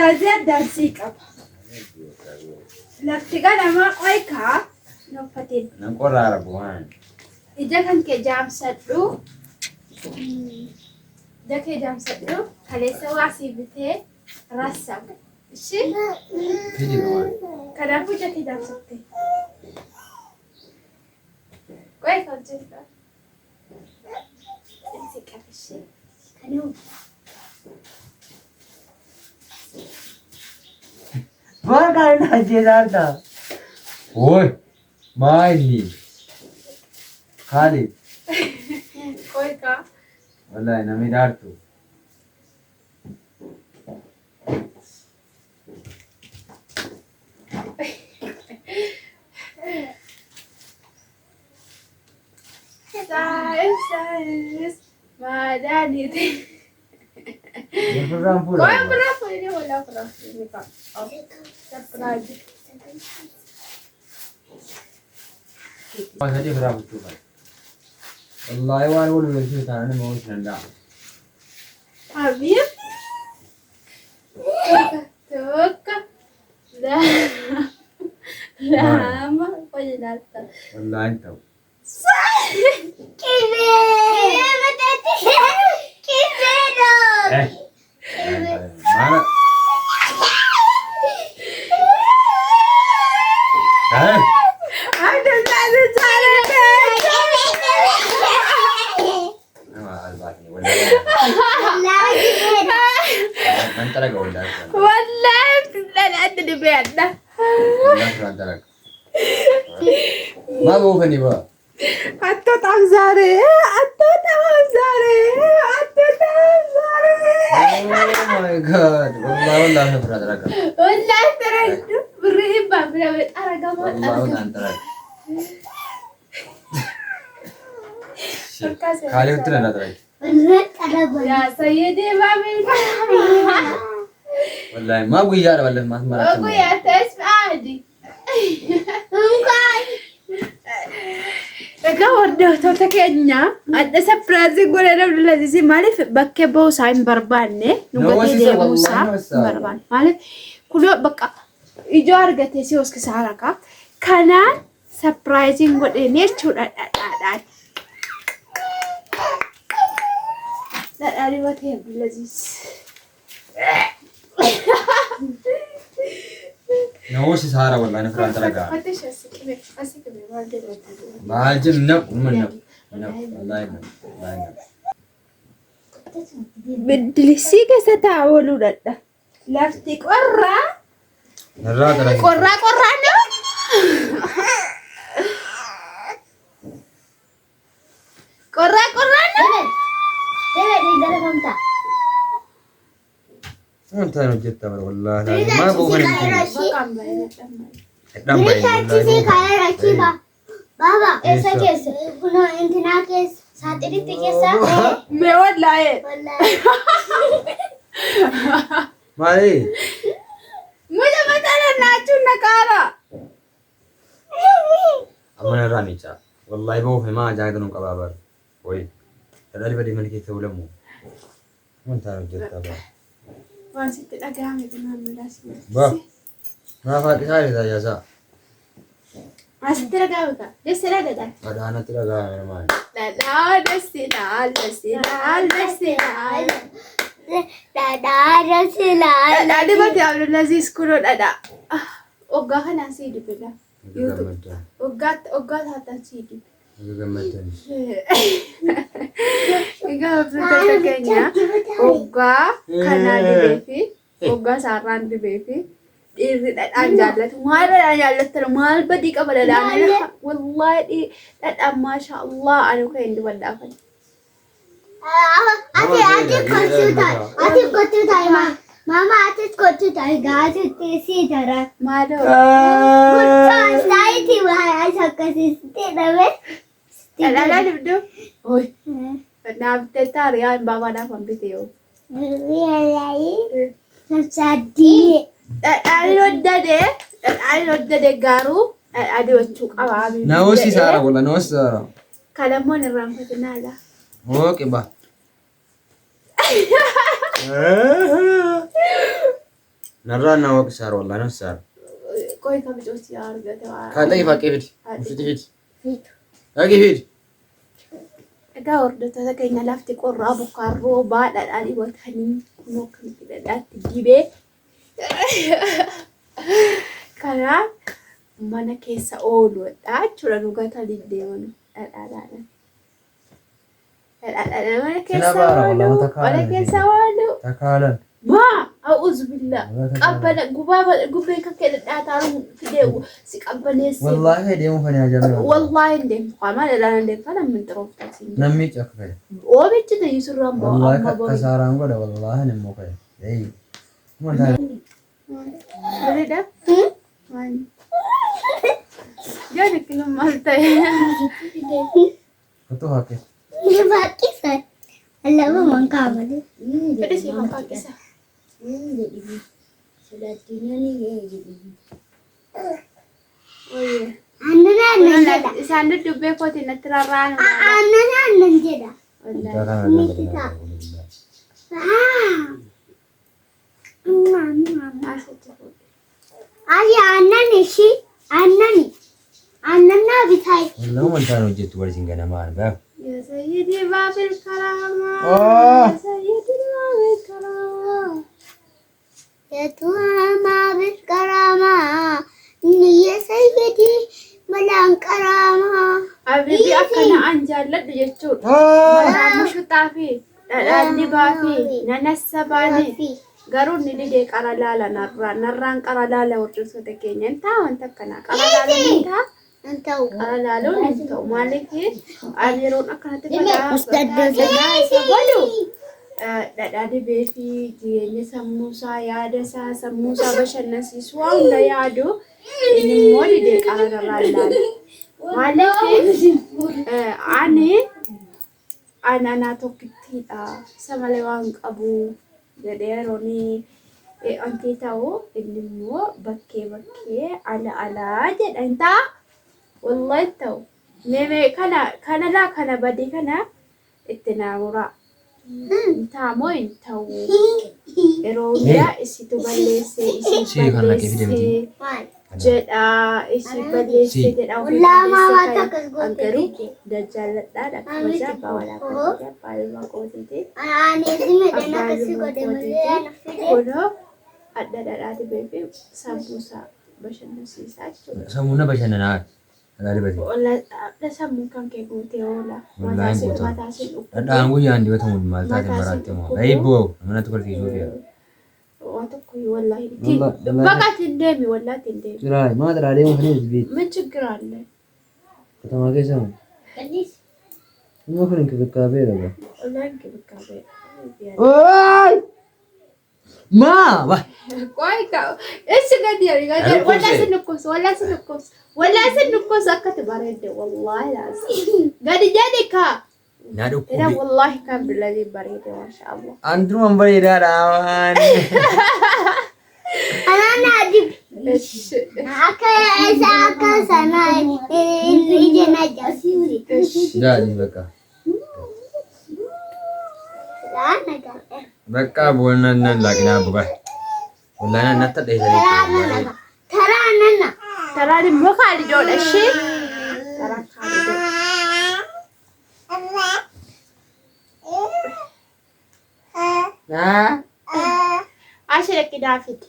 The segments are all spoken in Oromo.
surprise dansi qaba. Lafti ganama qoykaa nuffatin. Nan qorraara bu'aan. Ija kan kee jaamsadhu. Ija kee jaamsadhu. Kaleessa waa sii bitee rassabu. Ishii. Fiji bu'aan. Kanaafuu ija kee jaamsatte. Qoykaa hojjeta. Dansi qaba ishee. Kanuu. Bora na jirada. Oi. Maili. Khalid. Qoykaa. Wallahi nami daartu. Sais. Madani. Berperang pula. Kau yang berapa ini wala berapa ini kak? Oh, surprise. Masa dia berapa tu kan? Wallahi wan ulu lagi tanah ni mau senang. Habib. Tuh dah lama kau jadi datang. Wallahi tahu. Kime matati. Kime dong. Mana? Ada cara deh. Antara kau dah. Wallahi لا ada di beda. Antara. Ma mau kan ibu? Atau tak zare. Oh my god. Wallahi berat. Wallahi terus beriba berat aragam. Wallahi antara. Kali itu nak antara. Ya Sayyidi Babil. Wallahi ma gue ya wallahi mas marah. Aku ya tes adi. Egaa hordoftoota keenya adda sapiraazii godhanii Abdulaziz maaliif bakkee boosaa hin barbaanne nu godhee deemuusaa hin barbaanne maaliif kunoo bakka ijoo argatee si hoskisaa rakaa kanaan sapiraaziin godhanii jechuudha dhadhaadhaan. Dhadhaadhii watee Abdulaziz. Nawasi sahara wallahi nak antara ka. Majin nak wallahi. Bedilisi keessa taa'uu dadha. Lafti qorraa. Narraa tara. Qorraa no. Qorraa no. Debe dari kamta. Antara hojjetta wallahi. Ma boo kan. Sih kayak Rakiba. Baba, esa kes. Kuno intina kes. Saat ini tikesa. Me wallahi. Mari. Mula matala nachu nakara. Amana rani cha. Wallahi boo ma jaga danu kababar. Oi. Tadali badi man ke tawlamu. Antara hojjetta ba. Waan sitti dhagahame kunaan midhaasni. Ba. Ma faati saari taa jasa. Asitti dhagahame ka? Desse dhagaadha. Adaanatti dhagahame maali. Dhadhaa desse laal. Dhadhaa dibate Abdulaziz kunoo dhadhaa. Oggaa kanaan sii dibedha. Oggaa taataan sii dibe. Gammadan. Egaa hordoftoota keenya oggaa kanaa dibee fi oggaa saarraan dibee fi dhiirri dhadhaan jaallatu. Maal dhadhaan jaallattan maal badii qaba dhadhaan. Wallahi dhadhaan maasha Allah anu kan hin dibadhaafan. Ati kotuta ima. Mama ati kotuta gaati tesi dara. Maaloo. Kutu saiti wahai sakasisti dabe. Dhadhaan dibduu. Oi. Naaf teessaa riyaan baabanaaf hambite yoo. Riyaalai. Sadi. Dhadhaan hoddade garuu dhadhaa wachuu qabaa. Nawasi sahara wallahi nawasi sahara. Kalamoon irraanfatinaadha. Oke bah. نرانا وقصار والله نفسار ቆይ ከብጮት ያርገተዋ ካጠይ ፋቄ ፊት አጊ እጋ ወርደተ ተከኛ ላፍቲ ቆራ ቡካሮ ባዳዳሊ ወተኒ ኖክ ዳት ዲቤ ከራ ማነ ኬሳ ኦሉ ዳቹ ለኑጋታ ሊዴውን ዳዳዳለ ማነ ኬሳ ኦሉ ተካለ ما أعوذ بالله قبل قبل كده داتارو كده سقبل يس والله ديمو فني يا جماعه والله عندهم قامه لا عندهم فلا من طرف تاسين نمي تشكفه او بيت ده يسرم والله كساران غدا والله نمو كاي اي ما ده بريده وين جاني كلام مالته كتو هاكي باقي سر الله ما كامل كده سي ما كيسه Sandut dubbe koti natraraan. Anan jeda. Ali anan ishi anan na bitai. والله ما انت وجدت ورزين قنا ما عارف يا سيدي باب الكرامة يا سيدي باب الكرامة يا توما بالكرامة يا سيدي ملان كرامة حبيبي أكنا أنجلت يجتور مش طافي اللي بافي ننسباني قالوا إني ليك على لا نران على لا ورجوس تكيني أنت وأنت كنا على لا أنت على لا أنت مالك أميرون أكنا تبغى Dadadi beefi jireenya sammuusaa yaadasaa sammuusaa bashannansiisu waan hunda yaadu inni immoo didee qararraa ilaala. Maaliif anaa tokkittiidha isa malee waan qabu jedhee yeroonii wanti ta'u inni immoo bakkee alaa jedha hin ta'a. Wallahi ta'u meemee kana badii kana itti naamuraa. Intamo intau eroya isi tu balese jeda isi balese jeda ulama wata anggaru dajalat da kaza bawala kaza palma kotite ani sime dena kasi kode mulia kono ada di bebe sambusa bashana sisa samuna bashana ada beti wala ada samun kan ke goteola matasin ada angu yang dia tamu malta de marate mo ai bo mana to kal fiso dia wato koy wallahi baka tindemi wallahi tindemi جراي ما ادري عليه وخليه البيت ምን ችግር አለ ከተማ ገሰም ምን እንክብካቤ ነው wallahi እንክብካቤ اوي ما ቆይ እሺ ገዲያ ወላሂ ስንኮስ አከተ ባረደ والله لازم ገዲያዲካ nado እዳ والله ካም ብለዚ ባረደ ማሻአላህ አንዱ ወንበር ይዳራዋን አናና ዲብ እሺ አከ ሰናይ ኢጀና ጃሲውሪ ዳዲ በቃ ቦነና ላግና ቡባ ወላና ነታ ደይዘሪ ተራኒ ሞካሊ ዶለ እሺ ተራካሊ ዶ አሽረቂ ዳፊት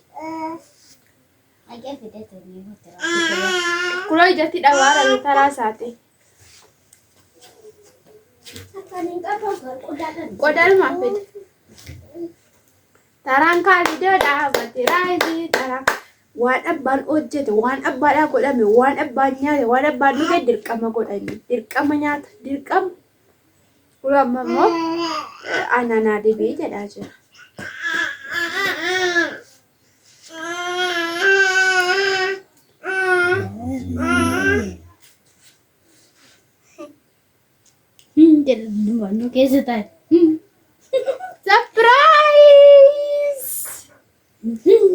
ኩሎ ጀቲ ዳዋራ ተራሳቴ ቆዳል ማፈት taraan kaalidoodha batiraayiti taraan waan abbaan hojjete waan abbaadhaa godhame waan abbaan nyaate waan abbaan dhuge dirqama godhani dirqama nyaata dirqama kun amma immoo ananaa dibee jedhaa jira. Jadi keessa taa'e. Surprise!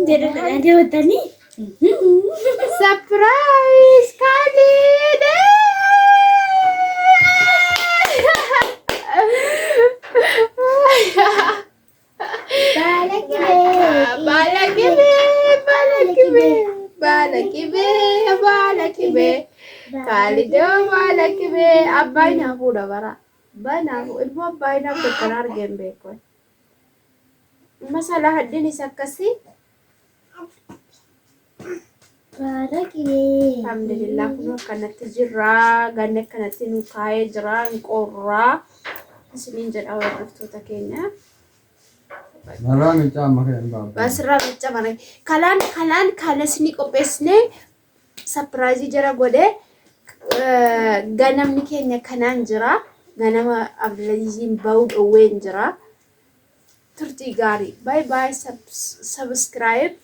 Jadi watani. Surprise! Khalid! Balak baalaqibe kaalidoo baalaqibe abbaayna fuudha bara banaafu ilmoo abbaaynaaf tokkon argeen beekon masala haddin isa akkasii baalaqibe alhamdulillah kun akkanatti jirra ganne akkanatti nu kaayee jira qorraa isiniin jedha hordoftoota keenya Marraa miccaa amma kan baafne. basirraa miccaa mara kalaan kaalasni qopheessine sapiraayizii jara godhee ganamni keenya kanaan jira ganama Abdulaziziin ba'uu dhowween jira turtii gaarii bye bye subscribe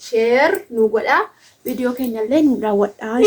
share nu godha video keenya illee nu daawwadhaa